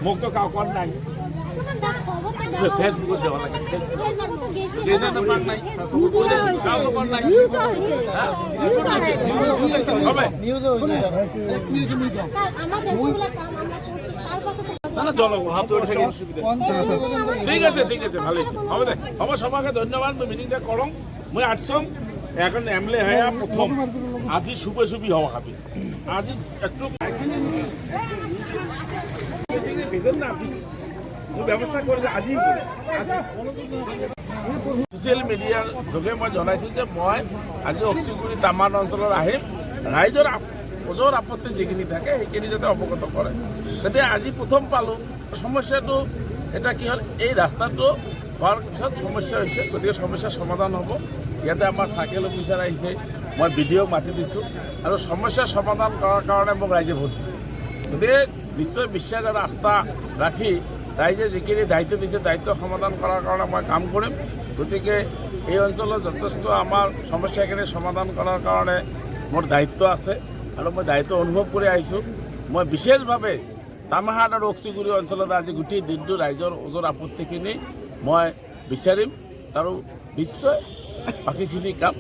মোক তো কাউ কোৱা নাই ফেসবুকত দেওয়া লাগে দেনে না পাক নাই কাউ কোৱা নাই হবে নিউজ না জনগণ ঠিক আছে ভালো হবে দে হবে সবাইকে ধন্যবাদ মিটিংটা করম মই আটছম এখন এমএলএ হয়া প্রথম আজি শুভে শুভি হওয়া খাবি আজি একটু ব্যৱস্থা কৰিছে আজি ছ'চিয়েল মিডিয়াৰ যোগে মই জনাইছোঁ যে মই আজি অক্সিগুৰি তামান অঞ্চলত আহিম ৰাইজৰ ওজৰ আপত্তি যিখিনি থাকে সেইখিনি যাতে অৱগত কৰে গতিকে আজি প্ৰথম পালোঁ সমস্যাটো এটা কি হ'ল এই ৰাস্তাটো হোৱাৰ পিছত সমস্যা হৈছে গতিকে সমস্যাৰ সমাধান হ'ব ইয়াতে আমাৰ চাৰ্কেল অফিচাৰ আহিছে মই বিডিঅ'ক মাতি দিছোঁ আৰু সমস্যাৰ সমাধান কৰাৰ কাৰণে মোক ৰাইজে ভোট দিছে গতিকে নিশ্চয় বিশ্বাস আৰু আস্থা ৰাখি ৰাইজে যিখিনি দায়িত্ব দিছে দায়িত্ব সমাধান কৰাৰ কাৰণে মই কাম কৰিম গতিকে এই অঞ্চলত যথেষ্ট আমাৰ সমস্যাখিনি সমাধান কৰাৰ কাৰণে মোৰ দায়িত্ব আছে আৰু মই দায়িত্ব অনুভৱ কৰি আহিছোঁ মই বিশেষভাৱে তামাহাট আৰু অক্সিগুৰি অঞ্চলত আজি গোটেই দিনটো ৰাইজৰ ওজৰ আপত্তিখিনি মই বিচাৰিম আৰু নিশ্চয় বাকীখিনি কাম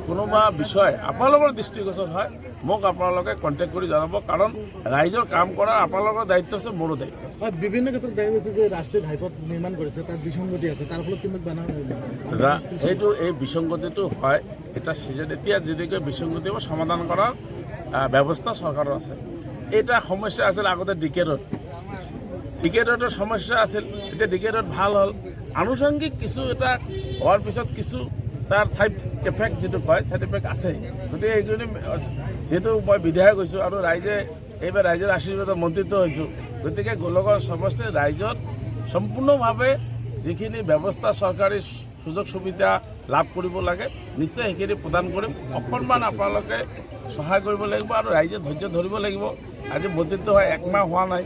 কোনোবা বিষয় আপোনালোকৰ দৃষ্টিগোচৰ হয় মোক আপোনালোকে কণ্টেক্ট কৰি জনাব কাৰণ ৰাইজৰ কাম কৰাৰ আপোনালোকৰ দায়িত্ব আছে মোৰো দায়িত্ব বিভিন্ন ক্ষেত্ৰত দেখা গৈছে যে ৰাষ্ট্ৰীয় ঘাইপথ নিৰ্মাণ কৰিছে তাত বিসংগতি আছে তাৰ ফলত কিন্তু সেইটো এই বিসংগতিটো হয় এটা চিজন এতিয়া যেনেকৈ বিসংগতি সমাধান কৰাৰ ব্যৱস্থা চৰকাৰৰ আছে এটা সমস্যা আছিল আগতে ডিকে ৰোডৰ সমস্যা আছিল এতিয়া ডিকে ৰোড ভাল হ'ল আনুষংগিক কিছু এটা হোৱাৰ পিছত কিছু তাৰ ছাইড এফেক্ট যিটো কয় ছাইড এফেক্ট আছে গতিকে এইখিনি যিহেতু মই বিধায়ক হৈছোঁ আৰু ৰাইজে এইবাৰ ৰাইজৰ আশীৰ্বাদত মন্ত্ৰিত্ব হৈছোঁ গতিকে গোলকৰ সমষ্টিৰ ৰাইজত সম্পূৰ্ণভাৱে যিখিনি ব্যৱস্থা চৰকাৰী সুযোগ সুবিধা লাভ কৰিব লাগে নিশ্চয় সেইখিনি প্ৰদান কৰিম অকণমান আপোনালোকে সহায় কৰিব লাগিব আৰু ৰাইজে ধৈৰ্য ধৰিব লাগিব আজি মন্ত্ৰিত্ব হয় একমাহ হোৱা নাই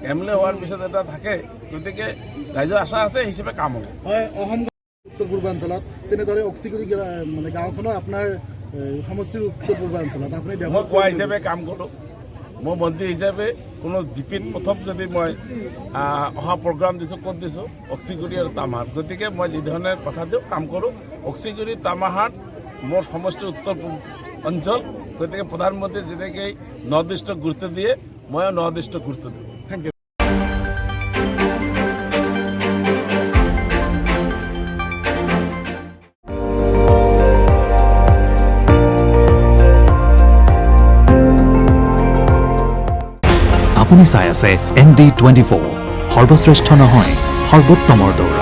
এমএলএ হোৱাৰ পিছত এটা থাকে গতিকে ৰাইজৰ আশা আছে হিচাপে কাম হ'ব হয় অসম উত্তৰ পূৰ্বাঞ্চলত তেনেদৰে অক্সিগুৰি মানে গাঁওখনো আপোনাৰ সমষ্টিৰ উত্তৰ পূৰ্বাঞ্চলত আপুনি মই কোৱা হিচাপে কাম কৰোঁ মই মন্ত্ৰী হিচাপে কোনো জিপিত প্ৰথম যদি মই অহা প্ৰগ্ৰাম দিছোঁ ক'ত দিছোঁ অক্সিগুৰি আৰু তামাহাট গতিকে মই যিধৰণে কথা দিওঁ কাম কৰোঁ অক্সিগুৰি তামাহাট মোৰ সমষ্টি উত্তৰ অঞ্চল গতিকে প্ৰধানমন্ত্ৰী যেনেকৈ নৰ্থ ইষ্টক গুৰুত্ব দিয়ে ময়ো নৰ্থ ইষ্টক গুৰুত্ব দিওঁ থেংক ইউ আপুনি চাই আছে ND24 সৰ্বশ্ৰেষ্ঠ নহয় সৰ্বোত্তমৰ দৌৰ